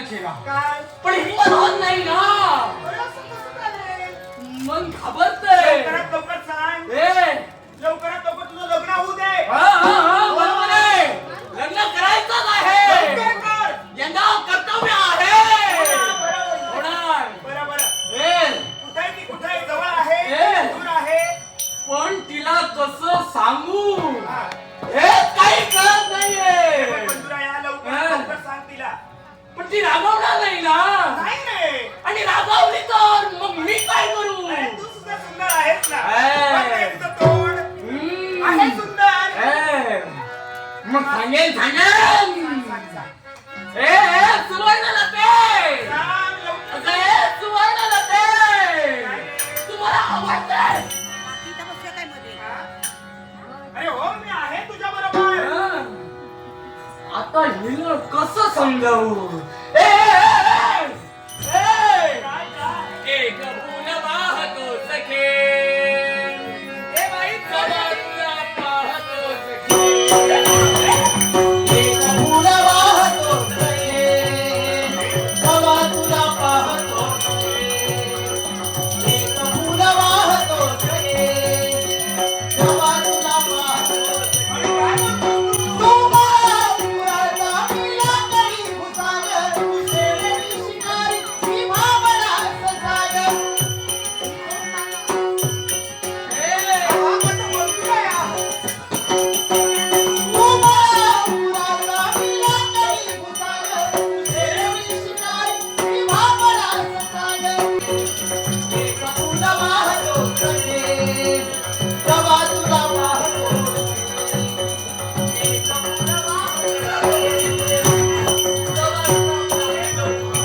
केला काय पण हिंमत होत नाही ना. असं कसं झालंय? मन घाबरतंय. लवकरात लवकर सांग. ए लवकरात लवकर तुझं लग्न होऊ दे. हा बरोबर आहे. लग्न करायचंच आहे. लवकर कर. यंदा कर्तव्य आहे. बरोबर. होणार. बरोबर. ए कुठे आहे ती? कुठे आहे? जवळ आहे ए. दूर आहे? पण तिला कसं सांगू हा. हे काही कळत नाहीये. बंधुरा या लवकर हा. लवकर सांग तिला. पण ती रागवणार नाही ना. नाही रे. आणि रागावली तर मग मी काय करू. अरे तू सुद्धा सुंदर आहेस ना. ए. बघ रे तुझं तोंड. आहे सुंदर. ए, मग सांगेन सांगेन. सांग, सांग. ए सुवर्ण लते. सांग लवकर. अगं, ए सुवर्ण लते. काय रे? तुम्हाला आवडते. हा? अरे हो मी आहे तुझ्या बरोबर. आता हिला कसं समजावू. ए, ए, ए, ए. काय काय? एक फूल वाहतो सखे. ए बाई चला पाहतो सखे. एक फूल वाहतो सखे. चला तुला पाहतो सखे. एक फूल वाहतो सखे. चला तुला पाहतो सखे. अरे काय म्हणतो तू? तू मला पुराचा मिला तरी भुसागर. शेवटी शिकारी मी भावना ससागर. हा कसं बोलतोय या? तू मला पुराचा मिला तरी भुसागर. शेवटी शिकारी मी भावना ससागर. एक फूल वाहतो सखे. जवा तुला पाहतो सखे. एक फूल वाहतो सखे. जवा तुला पाहतो सखे.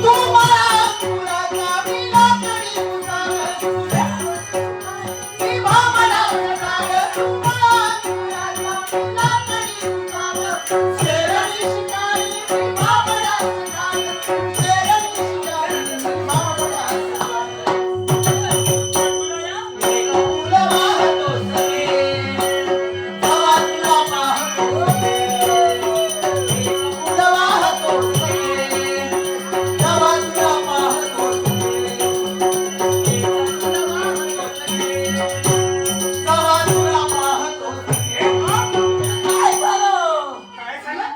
तू मला पुराचा मिला तरी भुसागर. मी भावना ससागर. तू मला पुराचा मिला तरी भुसागर. शेरणी शिकारी मी भावना ससागर. शेरणी शिकारी मी भावना ससागर. एक फूल वाहतो सखे. जवा तुला पाहतो सखे. एक फूल वाहतो सखे. जवा तुला पाहतो सखे. एक फूल वाहतो सखे. जवा तुला पाहतो सखे. काय झालं? काय झालं?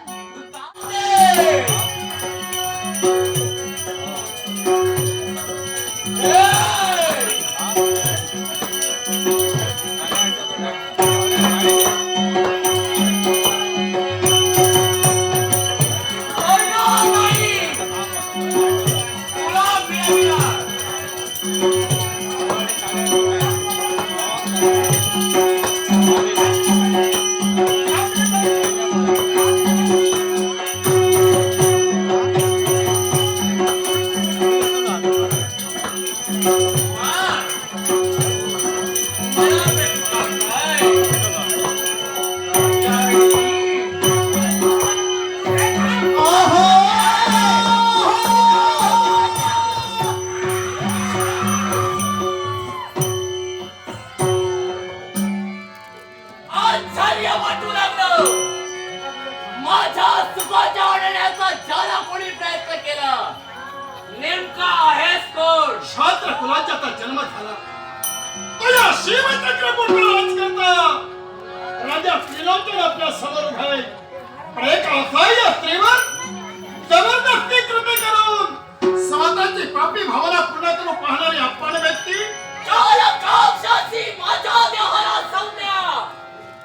आश्चर्य वाटू लागलं. माझ्या सुखाच्या वाढण्याचा ज्याला कोणी प्रयत्न केला नेमका आहेस कोण. छात्र कुलाचा तर जन्म झाला तुझ्या शिवचक्रपुत्र राजकर्ता राजा त्रिलोचन आपल्या समोर उभा आहे. पण एक असहाय्य स्त्रीवर जबरदस्ती कृती करून स्वतःची पापी भावना पूर्ण करून पाहणारी आपण व्यक्ती काल कापशाची माझ्या देहाला संज्ञा.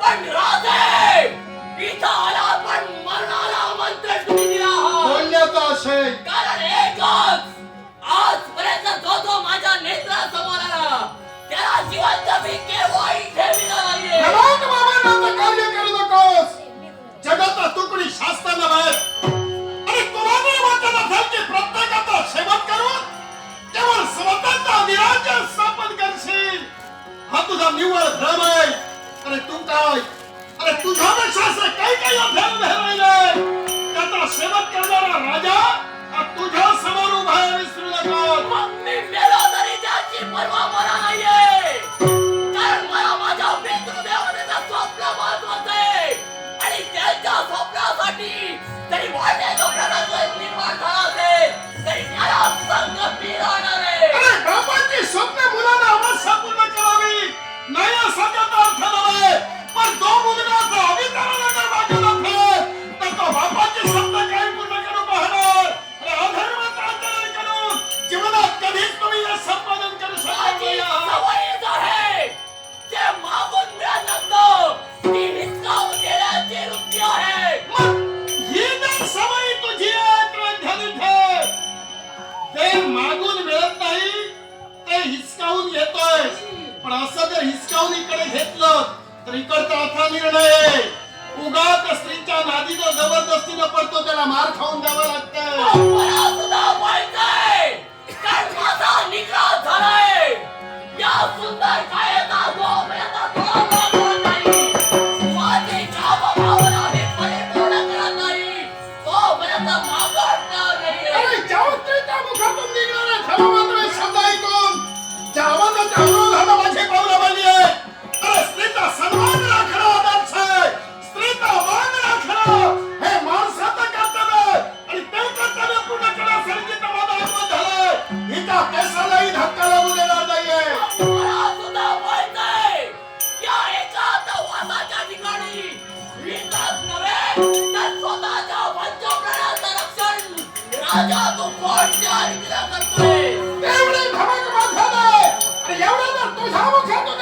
पण राजे इथं आला पण मरणाला आमंत्रण तुम्ही दिला आहात. बोलण्याचा आशय कारण एकच आजपर्यंत जो माझ्या नेत्रासमोर आला त्याला जिवंत मी केव्हाही ठेविलं नाहीये. नमक बाबांचं कार्य करू नकोस. जगाचा तुकडी शास्त्राला बाहेर आणि तुला जर वाटत असेल की प्रत्येकाचा शेवट करून केवळ स्वतःचा विराज्य स्थापन करशील हा तुझा निव्वळ भ्रम आहे. अरे तू काय अरे तुझ्यापेक्षा असं काही अभ्यास राहिले. त्याचा शेवट करणारा राजा हा तुझ्या समोर उभा आहे. विसरू नको. मग मी मेलो तरी त्याची पर्वा मला नाहीये. कारण मला माझ्या पितृदेवतेचं स्वप्न महत्वाचं आहे. आणि त्यांच्या स्वप्नासाठी तरी वाटेल तो प्रकार निर्माण असं जर हिसकावून इकडे घेतलं तर इकडचा असा निर्णय आहे. उगाच स्त्रीच्या नादी जो जबरदस्तीनं पडतो त्याला मार खाऊन द्यावं लागतं. मला सुद्धा माहितीये, कारण माझा निग्रह झालाय. या सुंदर कायेचा जोपर्यंत थोडा करत नाही, माझी भावना मी परिपूर्ण करत नाही, तोपर्यंत मागवणार नाही. अरे ज्या स्त्रीच्या मुखातून निघणाऱ्या क्षमामात्र शब्द ऐकून ज्याच्या विरोधात माझी पावलं बनली आहे. अरे स्त्रीचा सन्मान राखणं आदर्श आहे. स्त्रीचा मान राखणं हे माणसाचं कर्तव्य आहे. आणि ते कर्तव्य पूर्ण करण्यासाठी तर माझा आत्मा झालाय. हिच्या केसालाही धक्का लागू देणार नाहीये. मला सुद्धा माहितीये, या एकांतवासाच्या ठिकाणी विकास नव्हे तर स्वतःच्या पंचप्राणाचं रक्षण राजा तू कोणत्या रीतीला करतोय. एवढी धमक बांधत आहे. आणि एवढं जर तुझ्या मुखातून